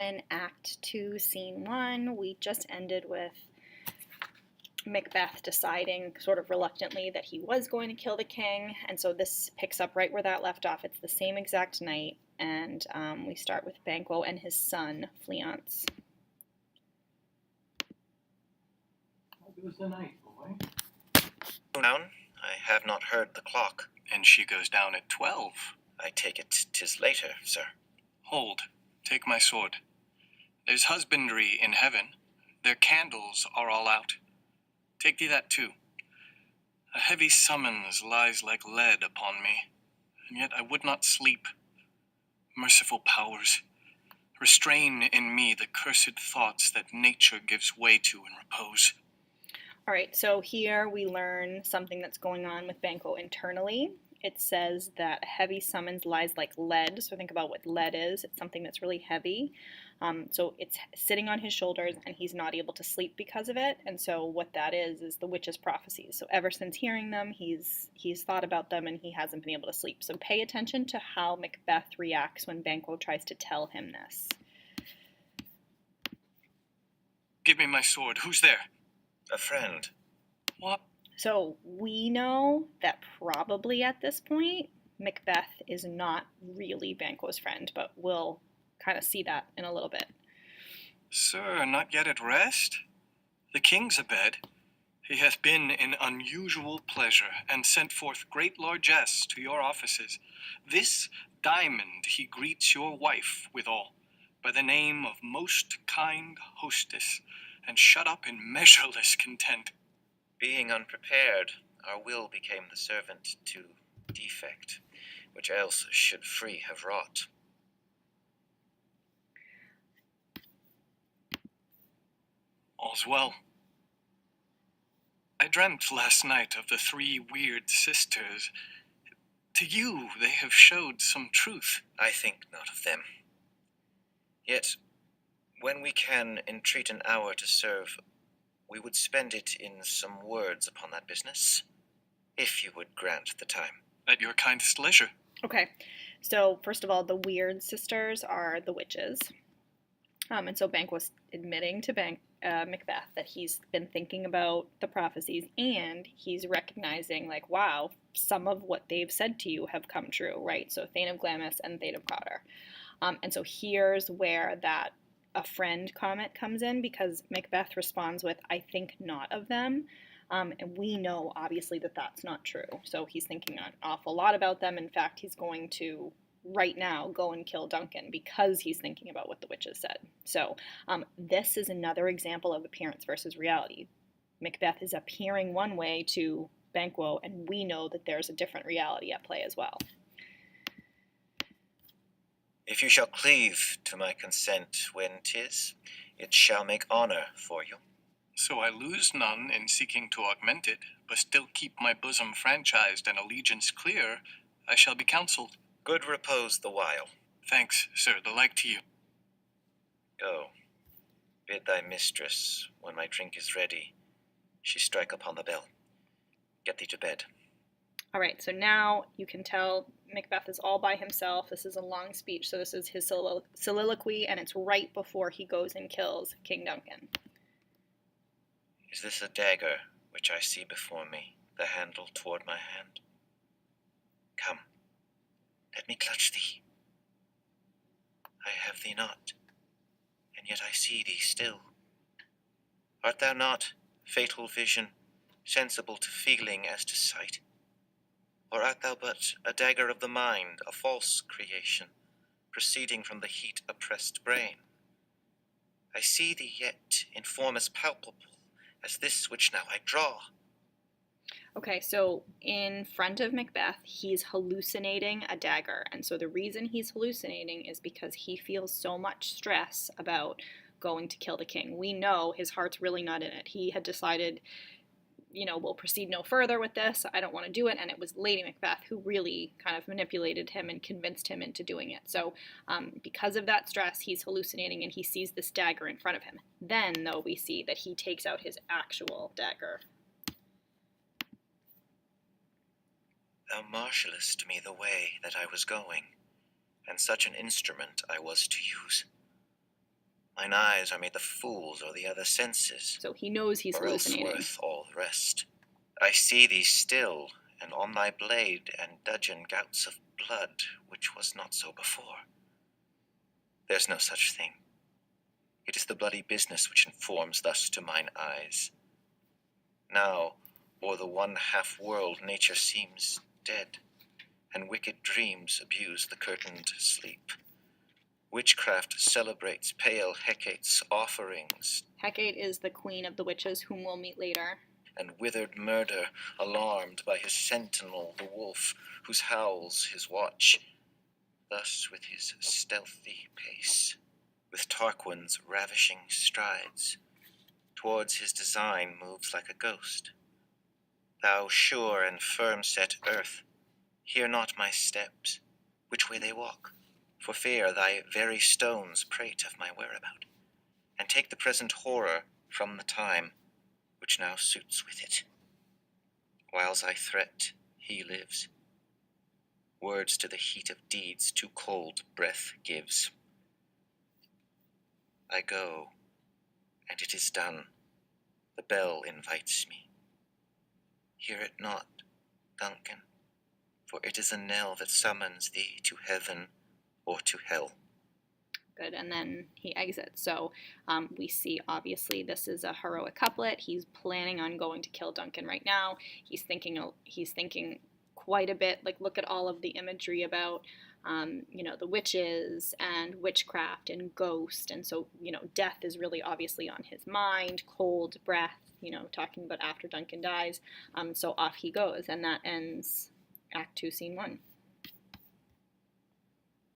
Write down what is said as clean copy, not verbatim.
In Act 2, Scene 1, we just ended with Macbeth deciding, sort of reluctantly, that he was going to kill the king, and so this picks up right where that left off. It's the same exact night, and we start with Banquo and his son, Fleance. How goes the night, boy? Down, I have not heard the clock. And she goes down at 12. I take it 'tis later, sir. Hold, take my sword. There's husbandry in heaven. Their candles are all out. Take thee that too. A heavy summons lies like lead upon me, and yet I would not sleep. Merciful powers, restrain in me the cursed thoughts that nature gives way to in repose. All right, so here we learn something that's going on with Banquo internally. It says that a heavy summons lies like lead. So think about what lead is. It's something that's really heavy. So it's sitting on his shoulders and he's not able to sleep because of it. And so what that is the witch's prophecies. So ever since hearing them, he's thought about them and he hasn't been able to sleep. So pay attention to how Macbeth reacts when Banquo tries to tell him this. Give me my sword. Who's there? A friend. What? So we know that probably at this point, Macbeth is not really Banquo's friend, but we'll kind of see that in a little bit. Sir, not yet at rest? The king's abed. He hath been in unusual pleasure, and sent forth great largesse to your offices. This diamond he greets your wife withal, by the name of most kind hostess, and shut up in measureless content. Being unprepared, our will became the servant to defect, which else should free have wrought. All's well. I dreamt last night of the 3 weird sisters. To you they have showed some truth. I think not of them. Yet, when we can entreat an hour to serve, we would spend it in some words upon that business, if you would grant the time. At your kindest leisure. Okay, so first of all, the weird sisters are the witches. And so Banquo's admitting to Macbeth that he's been thinking about the prophecies and he's recognizing, like, wow, some of what they've said to you have come true, right? So Thane of Glamis and Thane of Cawdor. And so here's where that a friend comment comes in, because Macbeth responds with, I think not of them. And we know, obviously, that that's not true. So he's thinking an awful lot about them. In fact, he's going to, right now, go and kill Duncan because he's thinking about what the witches said. So this is another example of appearance versus reality. Macbeth is appearing one way to Banquo, and we know that there's a different reality at play as well. If you shall cleave to my consent when 'tis, it shall make honor for you. So I lose none in seeking to augment it, but still keep my bosom franchised and allegiance clear, I shall be counselled. Good repose the while. Thanks, sir, the like to you. Go, bid thy mistress, when my drink is ready, she strike upon the bell. Get thee to bed. All right, so now you can tell Macbeth is all by himself. This is a long speech, so this is his soliloquy, and it's right before he goes and kills King Duncan. Is this a dagger which I see before me, the handle toward my hand? Come, let me clutch thee. I have thee not, and yet I see thee still. Art thou not, fatal vision, sensible to feeling as to sight? Or art thou but a dagger of the mind, a false creation, proceeding from the heat-oppressed brain? I see thee yet in form as palpable as this which now I draw. Okay, so in front of Macbeth, he's hallucinating a dagger. And so the reason he's hallucinating is because he feels so much stress about going to kill the king. We know his heart's really not in it. He had decided, we'll proceed no further with this. I don't want to do it. And it was Lady Macbeth who really kind of manipulated him and convinced him into doing it. So because of that stress, he's hallucinating and he sees this dagger in front of him. Then, though, we see that he takes out his actual dagger. Thou marshallest me the way that I was going, and such an instrument I was to use. Mine eyes are made the fools o' the other senses, So he knows he's or else hallucinating. worth all the rest. I see thee still, and on thy blade and dudgeon gouts of blood, which was not so before. There's no such thing. It is the bloody business which informs thus to mine eyes. Now, o'er the one half world nature seems dead, and wicked dreams abuse the curtained sleep. Witchcraft celebrates pale Hecate's offerings, Hecate is the queen of the witches, whom we'll meet later. and withered murder, alarmed by his sentinel, the wolf, whose howls his watch. Thus with his stealthy pace, with Tarquin's ravishing strides, towards his design moves like a ghost. Thou sure and firm-set earth, hear not my steps, which way they walk, for fear thy very stones prate of my whereabout, and take the present horror from the time which now suits with it. Whiles I threat, he lives. Words to the heat of deeds too cold breath gives. I go, and it is done. The bell invites me. Hear it not, Duncan, for it is a knell that summons thee to heaven or to hell. Good, and then he exits. So we see, obviously, this is a heroic couplet. He's planning on going to kill Duncan right now. He's thinking quite a bit. Like, look at all of the imagery about, the witches and witchcraft and ghost, and so death is really obviously on his mind. Cold breath, talking about after Duncan dies. So off he goes, and that ends Act 2, Scene 1.